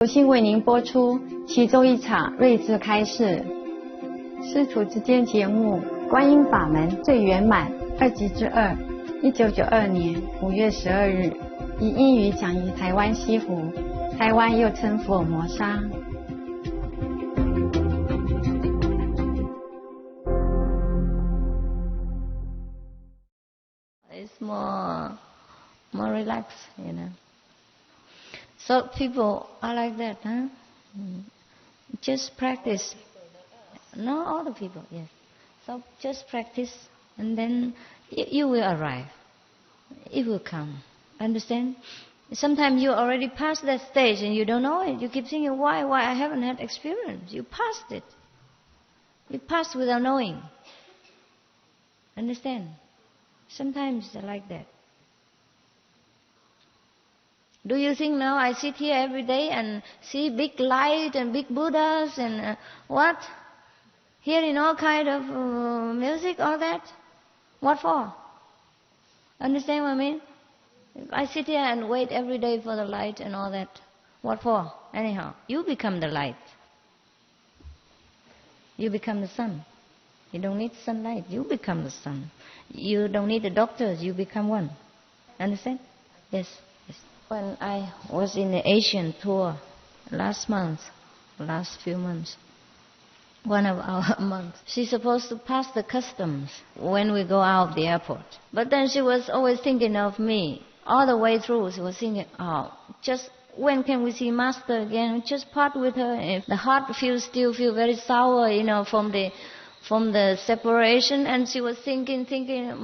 有幸为您播出其中一场睿智开示，师徒之间节目观音法门最圆满2集之2，1992年5月12日，以英语讲于台湾西湖，台湾又称福尔摩沙。It's more relaxed, you know. So people are like that, huh? Just practice. Not all the people, yes. So just practice, and then you will arrive. It will come. Understand? Sometimes you already passed that stage and you don't know it. You keep thinking, why I haven't had experience. You passed it. You passed without knowing. Understand? Sometimes they're like that. Do you think now I sit here every day and see big light and big Buddhas and what? Hearing all kind of music, all that? What for? Understand what I mean? If I sit here and wait every day for the light and all that, what for? Anyhow, you become the light. You become the sun. You don't need sunlight, you become the sun. You don't need the doctors, you become one. Understand? Yes. When I was in the Asian tour last few months, one of our monks, she's supposed to pass the customs when we go out of the airport. But then she was always thinking of me. All the way through, she was thinking, just when can we see Master again? Just part with her. If the heart still feel very sour, you know, from the separation, and she was thinking,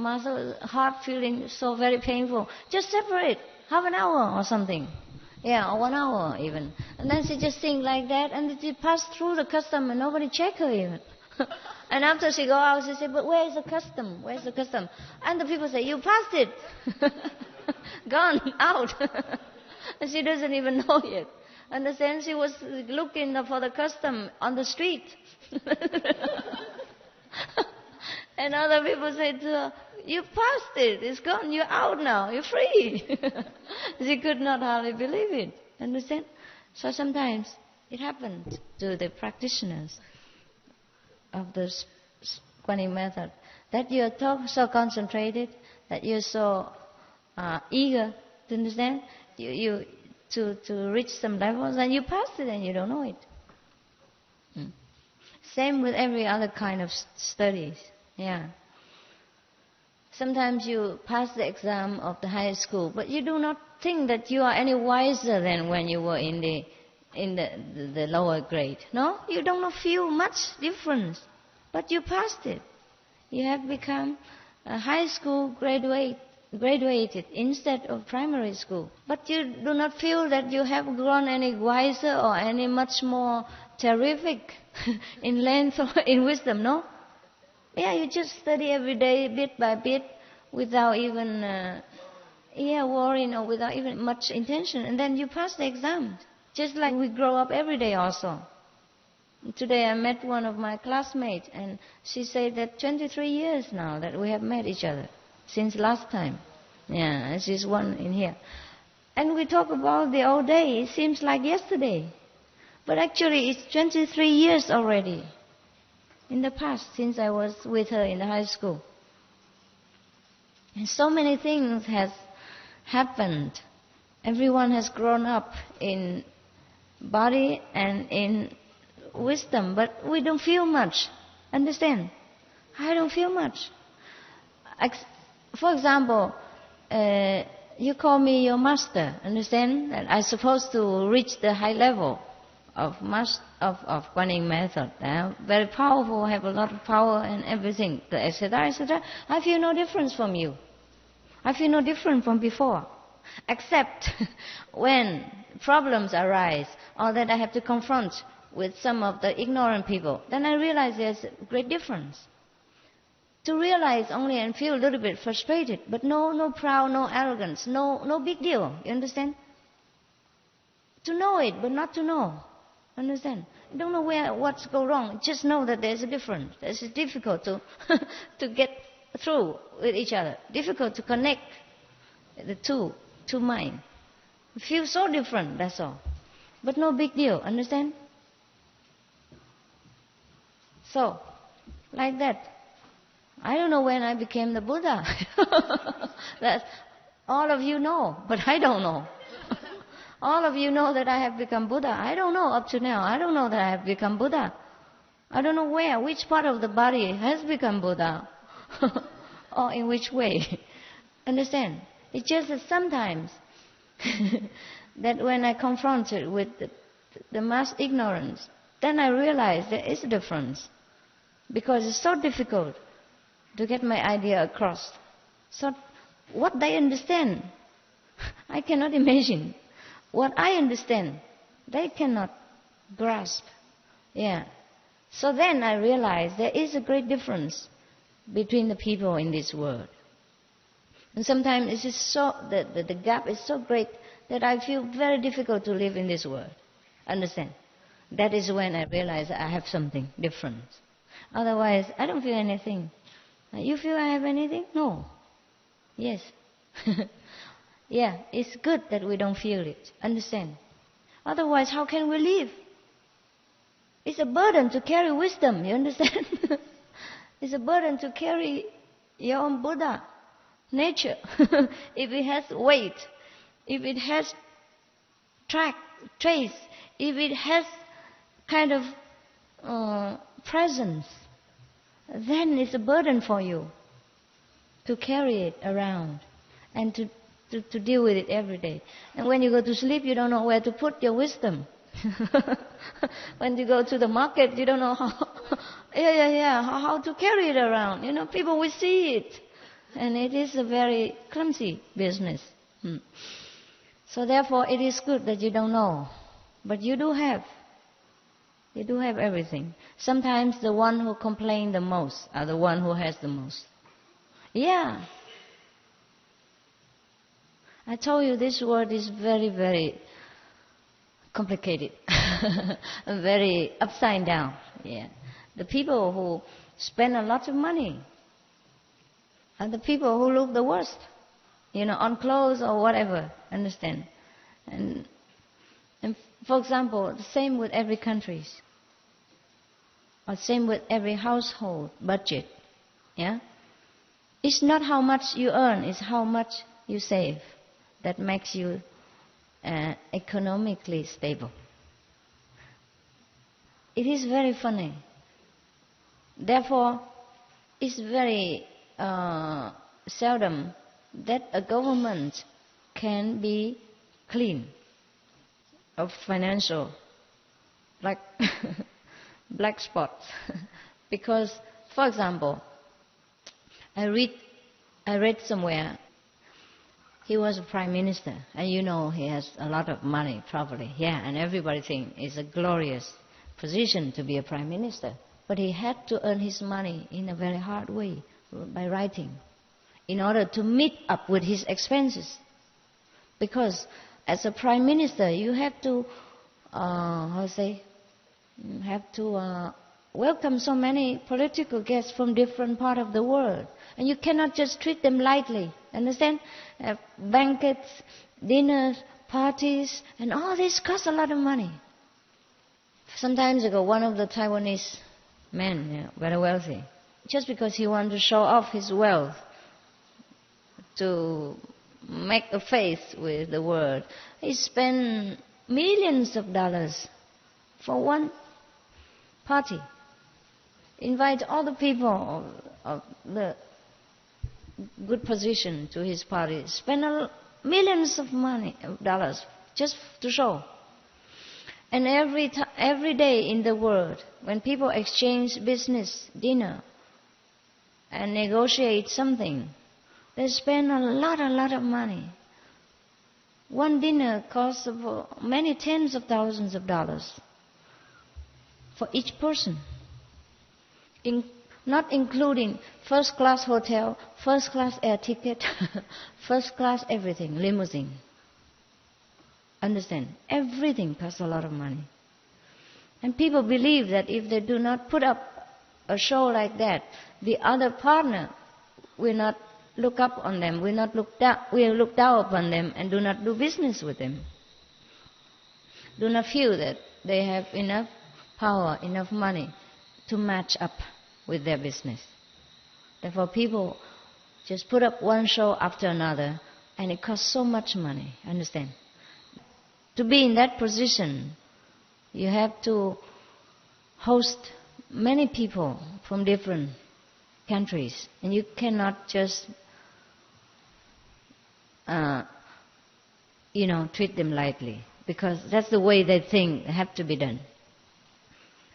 Master's heart feeling so very painful. Just separate. Half an hour or something. Yeah, or 1 hour even. And then she just think like that, and she passed through the custom and nobody checked her even. And after she go out, she said, but where is the custom? Where's the custom? And the people say, you passed it. Gone, out. And she doesn't even know yet. Understand? She was looking for the custom on the street. And other people said to her, you passed it, it's gone, you're out now, you're free. She could not hardly believe it. Understand? So sometimes it happens to the practitioners of the Quan method that you're so concentrated, that you're so eager to understand, you to reach some levels, and you pass it and you don't know it. Same with every other kind of studies. Yeah. Sometimes you pass the exam of the high school, but you do not think that you are any wiser than when you were in the lower grade. No, you do not feel much difference, but you passed it. You have become a high school graduated instead of primary school. But you do not feel that you have grown any wiser or any much more terrific in length or in wisdom, no? Yeah, you just study every day, bit by bit, without even worrying or without even much intention, and then you pass the exam. Just like we grow up every day also. Today I met one of my classmates, and she said that 23 years now that we have met each other, since last time. Yeah, and she's one in here. And we talk about the old day, it seems like yesterday. But actually it's 23 years already. In the past, since I was with her in the high school. And so many things has happened. Everyone has grown up in body and in wisdom, but we don't feel much. Understand? I don't feel much. For example, you call me your master. Understand? That I'm supposed to reach the high level of Quan method, very powerful, have a lot of power and everything, etc., etc. I feel no difference from you. I feel no different from before, except when problems arise or that I have to confront with some of the ignorant people. Then I realize there's a great difference. To realize only and feel a little bit frustrated, but no proud, no arrogance, no big deal. You understand? To know it, but not to know. Understand? You don't know what's go wrong. Just know that there's a difference. It's difficult to get through with each other. Difficult to connect the two minds. Feel so different. That's all. but no big deal, understand? So, like that. I don't know when I became the Buddha. That all of you know, but I don't know. All of you know that I have become Buddha. I don't know up to now. I don't know that I have become Buddha. I don't know where, which part of the body has become Buddha. Or in which way. Understand? It's just that sometimes that when I confronted with the mass ignorance, then I realize there is a difference. Because it's so difficult to get my idea across. So what they understand, I cannot imagine. What I understand, they cannot grasp. Yeah. So then I realized there is a great difference between the people in this world. And sometimes it is so the gap is so great that I feel very difficult to live in this world. Understand? That is when I realize I have something different. Otherwise, I don't feel anything. You feel I have anything? No. Yes. Yeah, it's good that we don't feel it. Understand? Otherwise, how can we live? It's a burden to carry wisdom, you understand? It's a burden to carry your own Buddha nature. If it has weight, if it has trace, if it has kind of presence, then it's a burden for you to carry it around and to deal with it every day. And when you go to sleep, you don't know where to put your wisdom. When you go to the market, you don't know how to carry it around. You know, people will see it. And it is a very clumsy business. So therefore, it is good that you don't know. But you do have. You do have everything. Sometimes the one who complain the most are the one who has the most. Yeah. I told you this world is very, very complicated. Very upside down. Yeah. The people who spend a lot of money are the people who look the worst. You know, on clothes or whatever. Understand? And for example, the same with every country. Or same with every household budget. Yeah? It's not how much you earn, it's how much you save that makes you economically stable. It is very funny. Therefore, it's very seldom that a government can be clean of financial, like black spots. Because, for example, I read somewhere, he was a prime minister, and you know he has a lot of money, probably. Yeah, and everybody thinks it's a glorious position to be a prime minister. But he had to earn his money in a very hard way, by writing, in order to meet up with his expenses. Because as a prime minister, you have to, welcome so many political guests from different parts of the world. And you cannot just treat them lightly, understand? Banquets, dinners, parties, and all this costs a lot of money. Some time ago, one of the Taiwanese men, very wealthy, just because he wanted to show off his wealth, to make a face with the world, he spent millions of dollars for one party. Invite all the people of the good position to his party. Spend millions of dollars just to show. And every day in the world, when people exchange business, dinner, and negotiate something, they spend a lot of money. One dinner costs many tens of thousands of dollars for each person, not including first-class hotel, first-class air ticket, first-class everything, limousine. Understand? Everything costs a lot of money. And people believe that if they do not put up a show like that, the other partner will not look up on them, will look down upon them and do not do business with them. do not feel that they have enough power, enough money to match up with their business. Therefore, people just put up one show after another, and it costs so much money, understand? To be in that position, you have to host many people from different countries, and you cannot just, treat them lightly, because that's the way they think have to be done.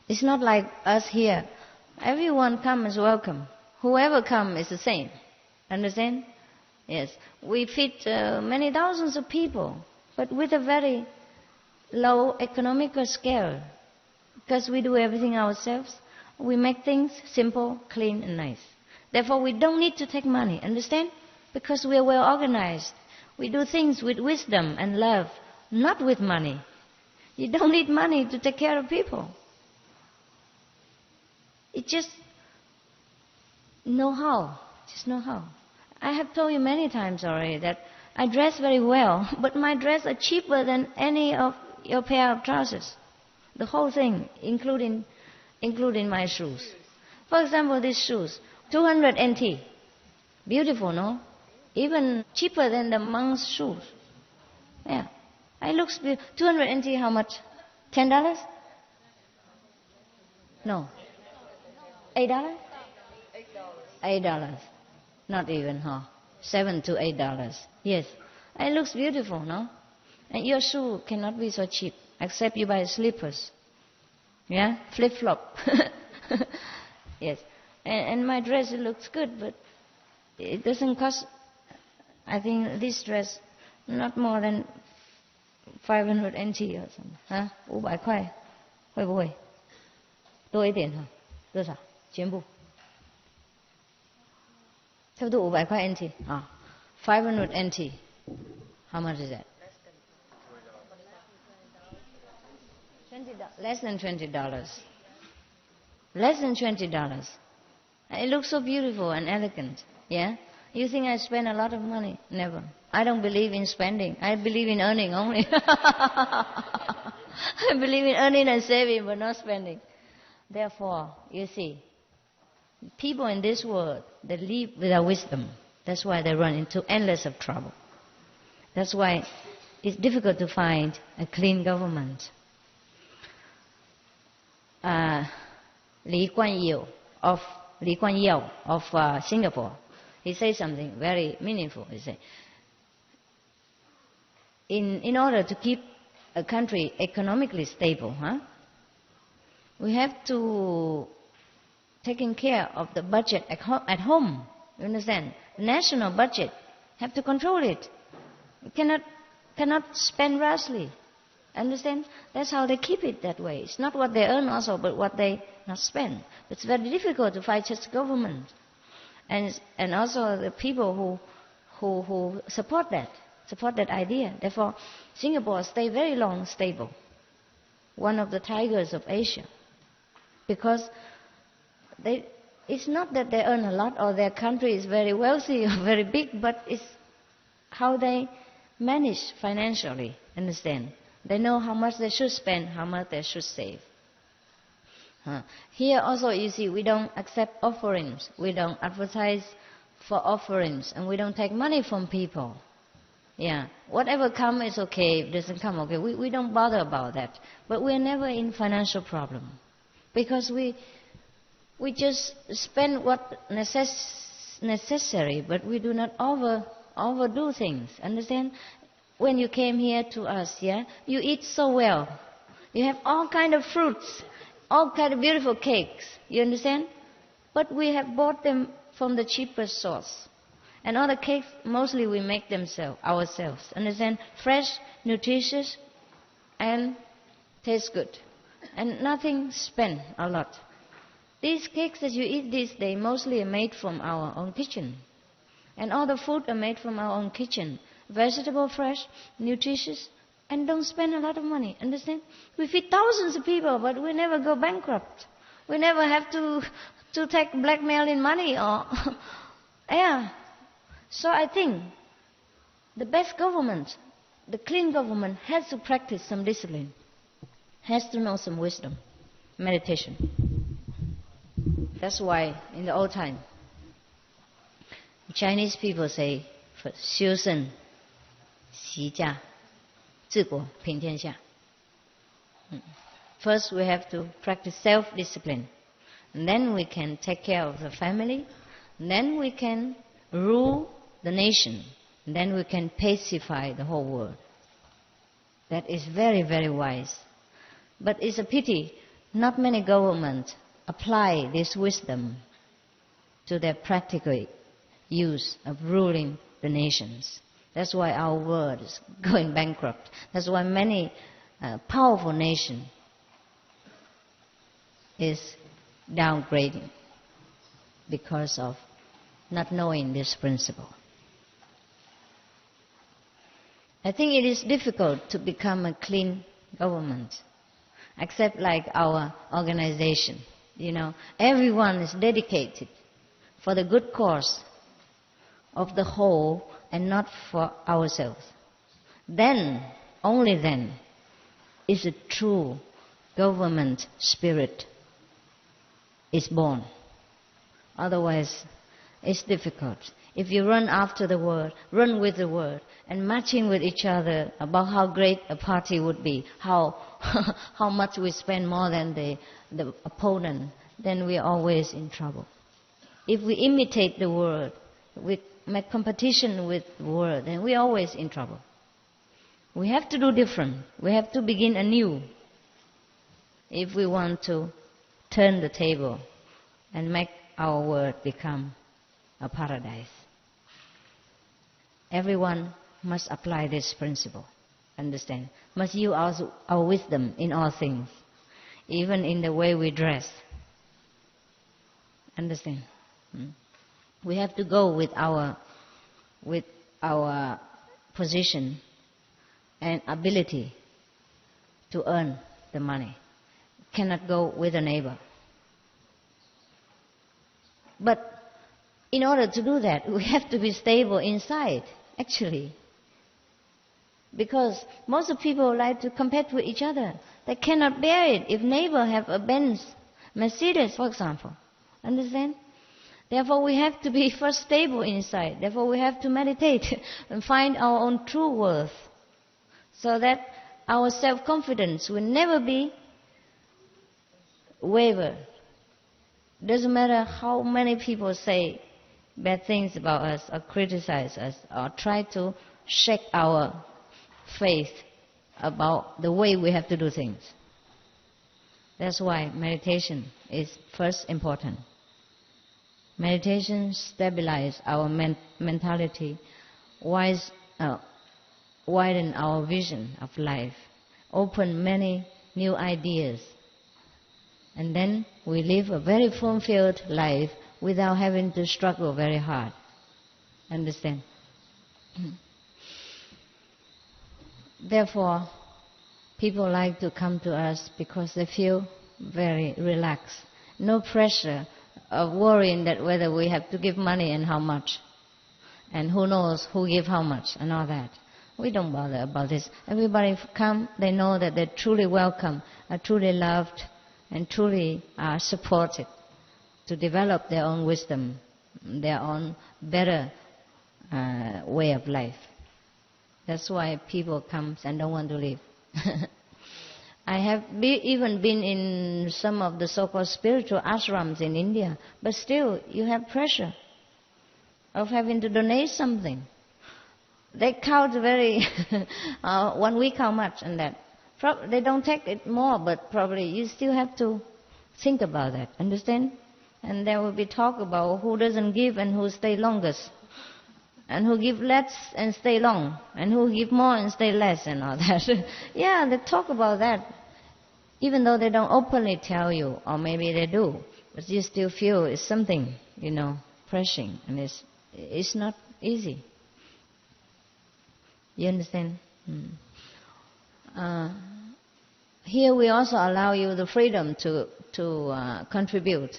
It's not like us here. Everyone come is welcome. Whoever come is the same. Understand? Yes. We feed many thousands of people, but with a very low economical scale, because we do everything ourselves. We make things simple, clean, and nice. Therefore, we don't need to take money. Understand? Because we are well organized. We do things with wisdom and love, not with money. You don't need money to take care of people. It's just know-how. Just know-how. I have told you many times already that I dress very well, but my dress are cheaper than any of your pair of trousers. The whole thing, including my shoes. For example, these shoes, 200 NT. Beautiful, no? Even cheaper than the monk's shoes. Yeah. It looks beautiful. 200 NT, how much? $10? No. $8? $8. Not even, huh? $7 to $8. Yes. It looks beautiful, no? And your shoe cannot be so cheap, except you buy slippers. Yeah? Flip-flop. Yes. And my dress, it looks good, but it doesn't cost, I think this dress, not more than 500 NT or something. Huh? 500块，会不会？多一点哈？多少？全部？差不多500块 NT 啊，500 NT. How much is that? $20. Less than $20. Less than $20. It looks so beautiful and elegant. Yeah? You think I spend a lot of money? Never. I don't believe in spending. I believe in earning only. I believe in earning and saving, but not spending. Therefore, you see, people in this world, they live without wisdom. That's why they run into endless of trouble. That's why it's difficult to find a clean government. Lee Kuan Yew of Singapore, he says something very meaningful. He said, in order to keep a country economically stable, we have to taking care of the budget at home. You understand? The national budget, have to control it. You cannot spend rashly. Understand? That's how they keep it that way. It's not what they earn also, but what they not spend. It's very difficult to fight such government. And also the people who support that idea. Therefore, Singapore stay very long stable. One of the tigers of Asia. Because it's not that they earn a lot or their country is very wealthy or very big, but it's how they manage financially. Understand? They know how much they should spend, how much they should save. Here also, you see, we don't accept offerings. We don't advertise for offerings, and we don't take money from people. Yeah, whatever comes is okay. If it doesn't come, okay. We don't bother about that. But we're never in financial problem, because we just spend what necessary, but we do not overdo things. Understand? When you came here to us, yeah, you eat so well. You have all kind of fruits, all kind of beautiful cakes. You understand? But we have bought them from the cheapest source. And all the cakes, mostly we make them ourselves. Understand? Fresh, nutritious, and taste good. And nothing spent a lot. These cakes that you eat these days mostly are made from our own kitchen. And all the food are made from our own kitchen. Vegetable, fresh, nutritious, and don't spend a lot of money. Understand? We feed thousands of people, but we never go bankrupt. We never have to take blackmail in money or yeah. So I think the best government, the clean government, has to practice some discipline. has to know some wisdom, meditation. That's why in the old time, Chinese people say, 修身齐家治国平天下. First we have to practice self-discipline. And then we can take care of the family. And then we can rule the nation. And then we can pacify the whole world. That is very, very wise. But it's a pity not many governments apply this wisdom to their practical use of ruling the nations. That's why our world is going bankrupt. That's why many powerful nations is downgrading because of not knowing this principle. I think it is difficult to become a clean government, except like our organization. Everyone is dedicated for the good cause of the whole and not for ourselves. Then, only then, is a true government spirit is born. Otherwise, it's difficult. If you run after the world, run with the world, and matching with each other about how great a party would be, how much we spend more than the opponent, then we're always in trouble. If we imitate the world, we make competition with the world, then we're always in trouble. We have to do different. We have to begin anew if we want to turn the table and make our world become a paradise. Everyone must apply this principle, understand? Must use our wisdom in all things, even in the way we dress. Understand? We have to go with our position and ability to earn the money. Cannot go with a neighbor. But in order to do that, we have to be stable inside, actually. Because most of people like to compete with each other. They cannot bear it if neighbor have a Benz, Mercedes, for example. Understand? Therefore, we have to be first stable inside. Therefore, we have to meditate and find our own true worth, so that our self-confidence will never be wavered. Doesn't matter how many people say bad things about us or criticize us or try to shake our faith about the way we have to do things. That's why meditation is first important. Meditation stabilizes our mentality, widen our vision of life, open many new ideas, and then we live a very fulfilled life without having to struggle very hard. Understand? Therefore, people like to come to us because they feel very relaxed. No pressure of worrying that whether we have to give money and how much, and who knows who give how much and all that. We don't bother about this. Everybody come, they know that they're truly welcome, are truly loved, and truly are supported to develop their own wisdom, their own better way of life. That's why people come and don't want to leave. I have even been in some of the so-called spiritual ashrams in India, but still you have pressure of having to donate something. They count very 1 week how much and that. They don't take it more, but probably you still have to think about that. Understand? And there will be talk about who doesn't give and who stay longest, and who give less and stay long, and who give more and stay less and all that. Yeah, they talk about that, even though they don't openly tell you, or maybe they do, but you still feel it's something, pressing, and it's not easy. You understand? Here we also allow you the freedom to contribute,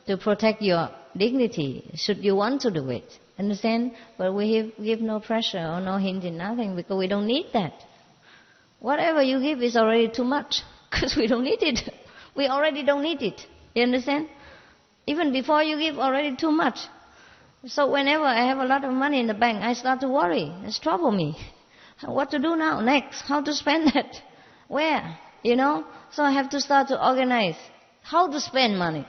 to protect your dignity, should you want to do it. Understand? But we give no pressure or no hint in nothing, because we don't need that. Whatever you give is already too much, because we don't need it. We already don't need it. You understand? Even before you give, already too much. So whenever I have a lot of money in the bank, I start to worry. It's trouble me. What to do now, next? How to spend that? Where? You know? So I have to start to organize how to spend money.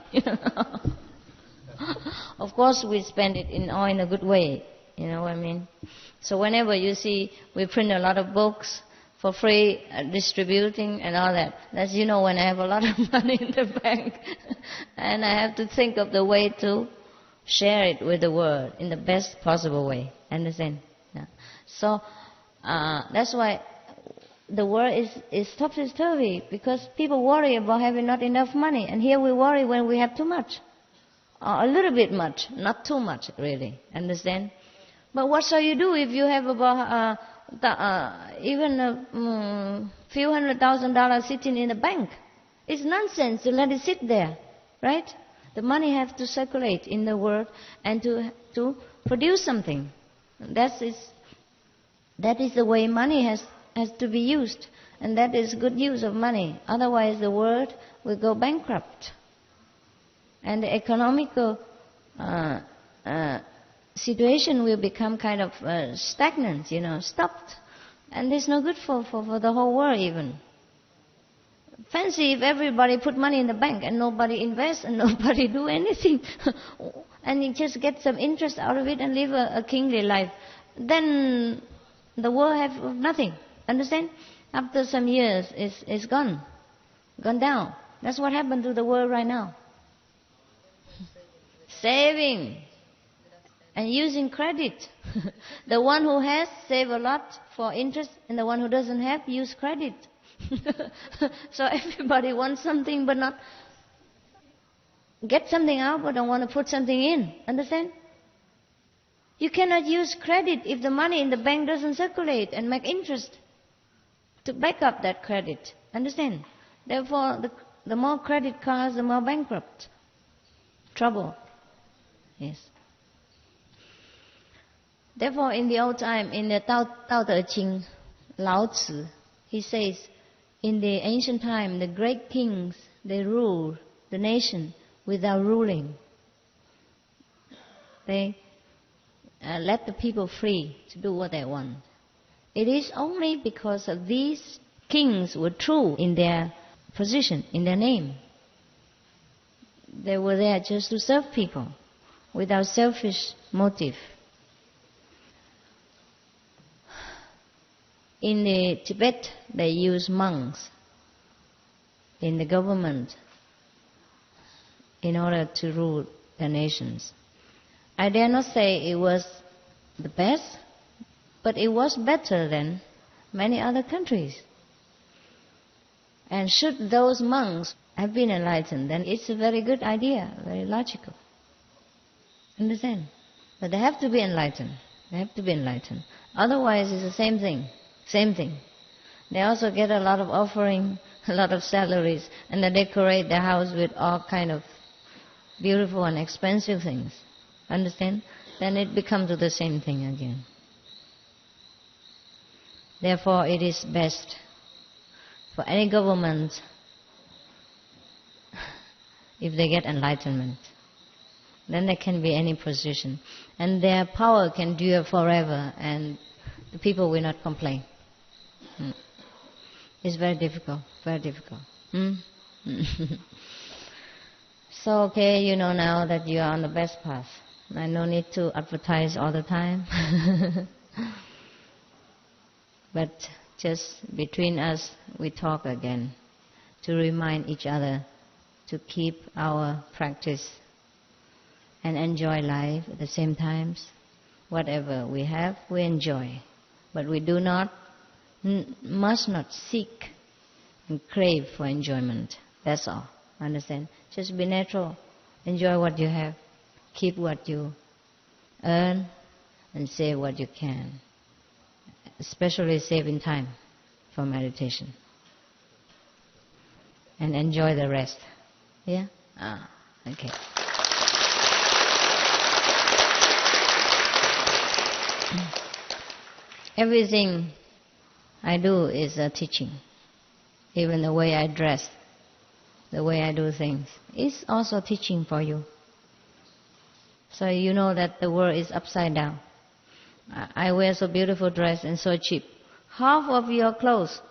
Of course, we spend it in a good way. You know what I mean? So whenever you see we print a lot of books for free, distributing and all that, that's, you know, when I have a lot of money in the bank. And I have to think of the way to share it with the world in the best possible way. Understand? Yeah. So that's why the world is topsy-turvy, because people worry about having not enough money. And here we worry when we have too much. A little bit much, not too much, really. Understand? But what shall you do if you have about even a few $100,000 sitting in the bank? It's nonsense to let it sit there, right? The money has to circulate in the world and to produce something. That is the way money has to be used, and that is good use of money. Otherwise, the world will go bankrupt, and the economical situation will become kind of stagnant, you know, stopped. And it's no good for the whole world even. Fancy if everybody put money in the bank and nobody invests and nobody do anything. And you just get some interest out of it and live a kingly life. Then the world have nothing. Understand? After some years, it's gone down. That's what happened to the world right now. Saving and using credit. The one who has save a lot for interest, and the one who doesn't have use credit. So everybody wants something but not get something out, but don't want to put something in. Understand? You cannot use credit if the money in the bank doesn't circulate and make interest to back up that credit. Understand? Therefore, the more credit cards, the more bankrupt. Trouble. Yes. Therefore, in the old time, in the Tao Te Ching, Lao Tzu, he says, in the ancient time, the great kings, they ruled the nation without ruling. They let the people free to do what they want. It is only because of these kings were true in their position, in their name. They were there just to serve people without selfish motive. In the Tibet, they use monks in the government in order to rule their nations. I dare not say it was the best, but it was better than many other countries. And should those monks have been enlightened, then it's a very good idea, very logical. Understand? But they have to be enlightened. They have to be enlightened. Otherwise, it's the same thing. Same thing. They also get a lot of offering, a lot of salaries, and they decorate their house with all kind of beautiful and expensive things. Understand? Then it becomes the same thing again. Therefore, it is best for any government if they get enlightenment. Then there can be any position. And their power can endure forever, and the people will not complain. It's very difficult, very difficult. So, okay, you know now that you are on the best path. I no need to advertise all the time. But just between us, we talk again to remind each other to keep our practice and enjoy life at the same time. Whatever we have, we enjoy. But we do not, must not seek and crave for enjoyment. That's all. Understand? Just be natural. Enjoy what you have. Keep what you earn and save what you can. Especially saving time for meditation. And enjoy the rest. Yeah? Okay. Everything I do is teaching. Even the way I dress, the way I do things, is also teaching for you. So you know that the world is upside down. I wear so beautiful dress and so cheap. Half of your clothes,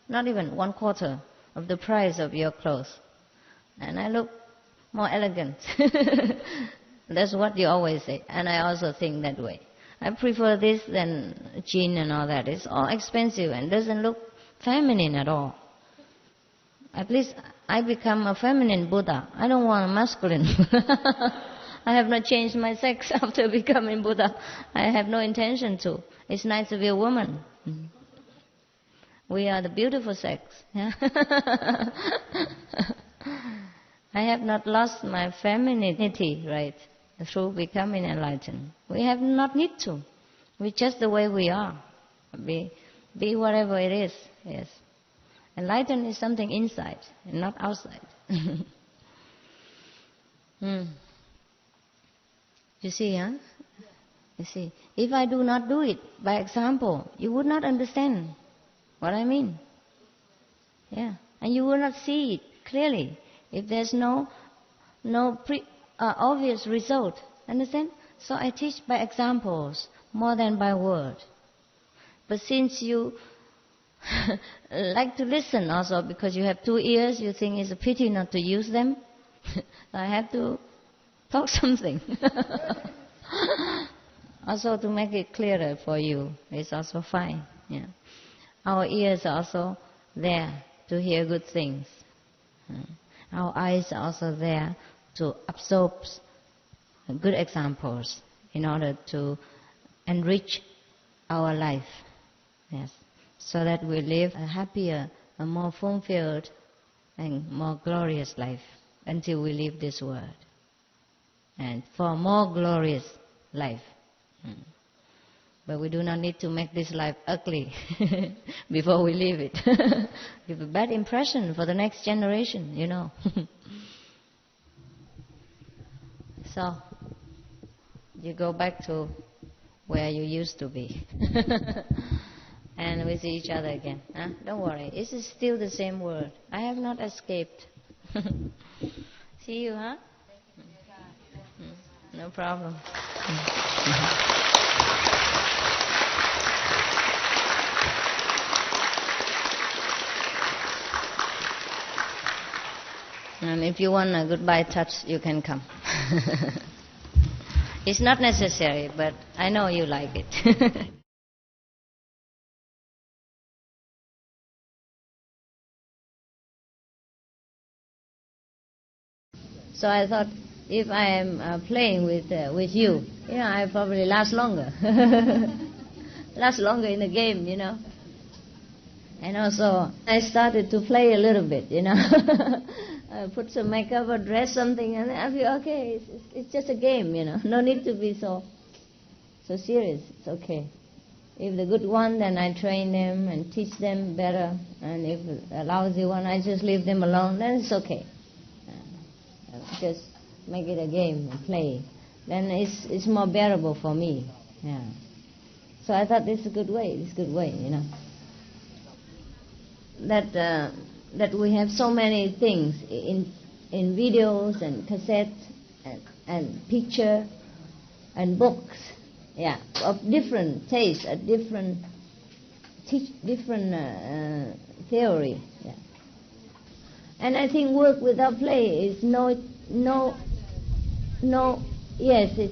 not even 1/4 of the price of your clothes. And I look more elegant. That's what you always say. And I also think that way. I prefer this than jean and all that. It's all expensive and doesn't look feminine at all. At least I become a feminine Buddha. I don't want a masculine. I have not changed my sex after becoming Buddha. I have no intention to. It's nice to be a woman. We are the beautiful sex. Yeah? I have not lost my femininity, right, through becoming enlightened. We have not need to. We're just the way we are. Be whatever it is. Yes. Enlightened is something inside and not outside. You see, huh? You see, if I do not do it by example, you would not understand what I mean. Yeah, and you will not see it clearly if there's no obvious result. Understand? So I teach by examples more than by word. But since you like to listen also because you have 2 ears, you think it's a pity not to use them. I have to talk something. Also to make it clearer for you, it's also fine. Yeah. Our ears are also there to hear good things. Our eyes are also there to absorb good examples in order to enrich our life. Yes. So that we live a happier, a more fulfilled and more glorious life until we leave this world. And for a more glorious life. But we do not need to make this life ugly before we leave it. Give a bad impression for the next generation, you know. So, you go back to where you used to be. And we see each other again. Huh? Don't worry, this is still the same world. I have not escaped. See you, huh? No problem. And if you want a goodbye touch, you can come. It's not necessary, but I know you like it. So I thought, if I am playing with you, I probably last longer. Last longer in the game, you know. And also, I started to play a little bit, you know. I put some makeup or dress something, and I feel, okay, it's just a game, you know. No need to be so serious. It's okay. If the good one, then I train them and teach them better. And if the lousy one, I just leave them alone. Then it's okay. Just make it a game and play. Then it's more bearable for me. Yeah. So I thought this is a good way. This is a good way, you know. That we have so many things in videos and cassettes and picture and books, yeah, of different tastes, different theory. Yeah. And I think work without play is it's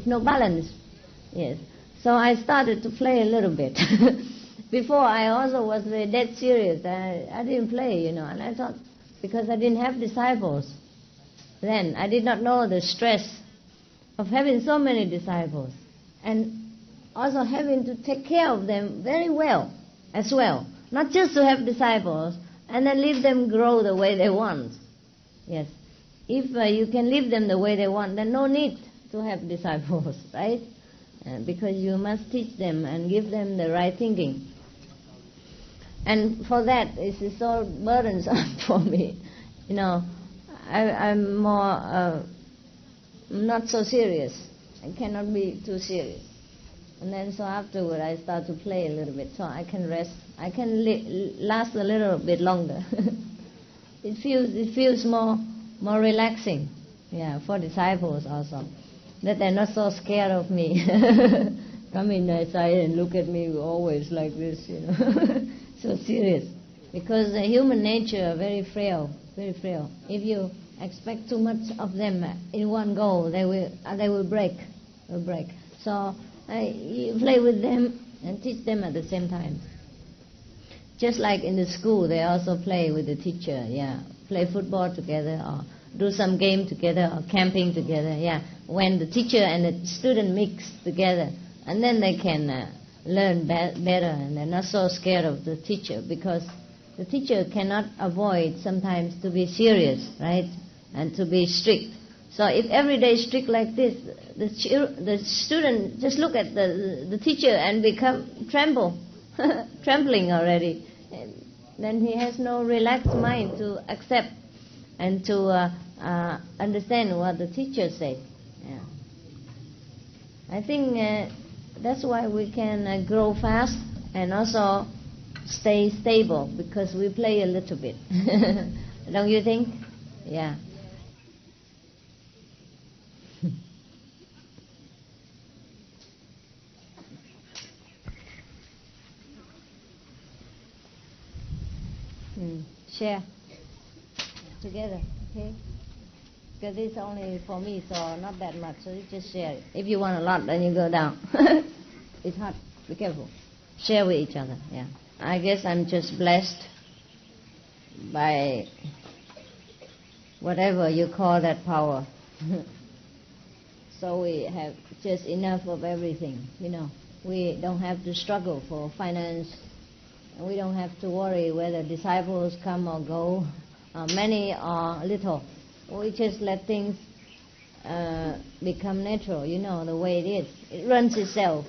no balance. Yes. So I started to play a little bit. Before I also was very dead serious. I didn't play, you know, and I thought, because I didn't have disciples then, I did not know the stress of having so many disciples and also having to take care of them very well as well. Not just to have disciples and then leave them grow the way they want. Yes. If you can leave them the way they want, then no need to have disciples, right? Because you must teach them and give them the right thinking. And for that, it's so burdensome for me. You know, I'm more not so serious. I cannot be too serious. And then so afterward I start to play a little bit, so I can rest. I can last a little bit longer. It feels more relaxing, for disciples also, that they're not so scared of me. Come in my side and look at me always like this, so serious. Because the human nature are very frail, very frail. If you expect too much of them in one go, they will break. So you play with them and teach them at the same time. Just like in the school, they also play with the teacher, play football together or do some game together or camping together, when the teacher and the student mix together, and then they can learn better, and they're not so scared of the teacher, because the teacher cannot avoid sometimes to be serious, right, and to be strict. So if every day is strict like this, the student just look at the teacher and become trembling already. And then he has no relaxed mind to accept and to understand what the teacher says. I think that's why we can grow fast and also stay stable, because we play a little bit. Don't you think? Yeah. Share together, okay? Because it's only for me, so not that much, so you just share it. If you want a lot, then you go down. It's hot, be careful. Share with each other, I guess I'm just blessed by whatever you call that power. So we have just enough of everything, We don't have to struggle for finance. We don't have to worry whether disciples come or go, many or little. We just let things become natural, the way it is. It runs itself.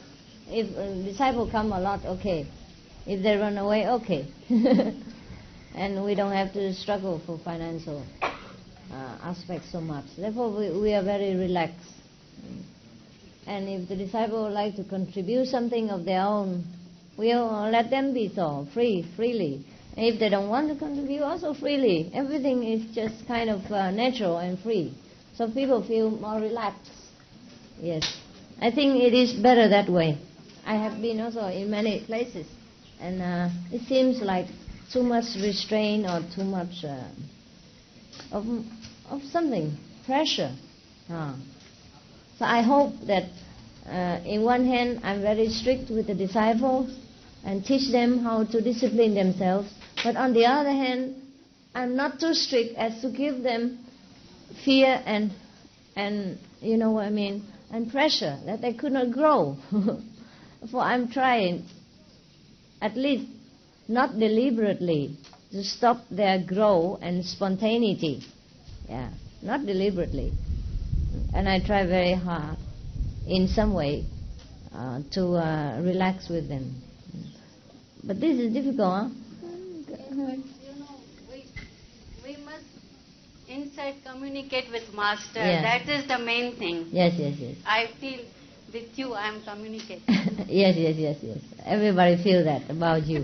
If a disciple come a lot, okay. If they run away, okay. And we don't have to struggle for financial aspects so much. Therefore, we are very relaxed. And if the disciple would like to contribute something of their own, we'll let them be so, freely. If they don't want to contribute, also freely. Everything is just kind of natural and free. So people feel more relaxed. Yes. I think it is better that way. I have been also in many places, and it seems like too much restraint or too much of something, pressure. So I hope that in one hand I'm very strict with the disciples and teach them how to discipline themselves, but on the other hand I'm not too strict as to give them fear and you know what I mean, and pressure that they could not grow. For I'm trying, at least not deliberately, to stop their growth and spontaneity. Not deliberately. And I try very hard in some way to relax with them. But this is difficult, But we must inside communicate with Master. That is the main thing. Yes. I feel with you I am communicating. Yes. Everybody feel that about you.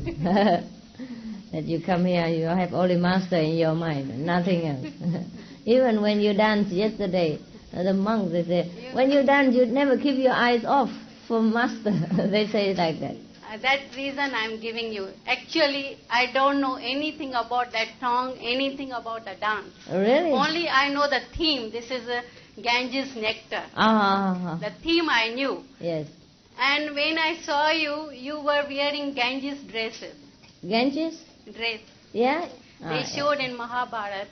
That you come here, you have only Master in your mind, nothing else. Even when you danced yesterday, the monks, they say, when you dance, you never keep your eyes off for Master. They say it like that. That reason I am giving you. Actually, I don't know anything about that song, anything about the dance. Really? Only I know the theme. This is a Ganges nectar. The theme I knew. Yes. And when I saw you, you were wearing Ganges dresses. Ganges? Dress. Yeah? They showed in Mahabharata.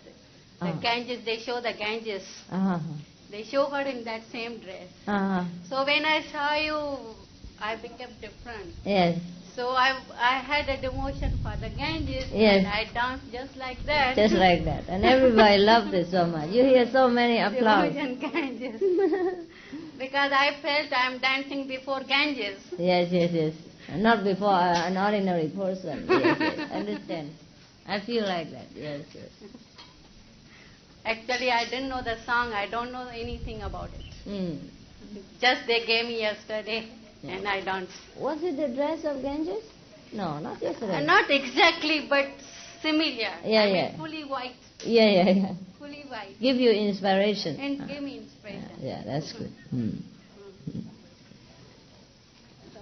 The Ganges, they show the Ganges. They show her in that same dress. So when I saw you, I became different. Yes. So I had a devotion for the Ganges, yes. and I danced just like that. Just like that. And everybody loved it so much. You hear so many applause. Devotion Ganges. Because I felt I am dancing before Ganges. Yes. Not before an ordinary person. Yes. Understand. I feel like that. Yes. Actually, I didn't know the song. I don't know anything about it. Just they gave me yesterday. and I don't. Was it the dress of Ganges? No, not just the dress. Not exactly, but similar. Yeah. Fully white. Yeah. Fully white. Give you inspiration. And give me inspiration. Yeah, that's good.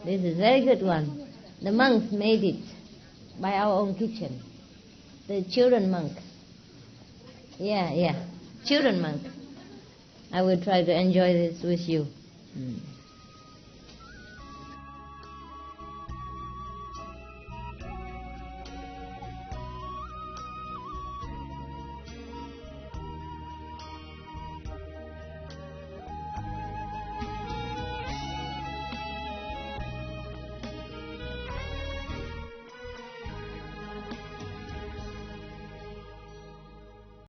This is a very good one. The monks made it by our own kitchen. The children monk. Yeah. Children monk. I will try to enjoy this with you.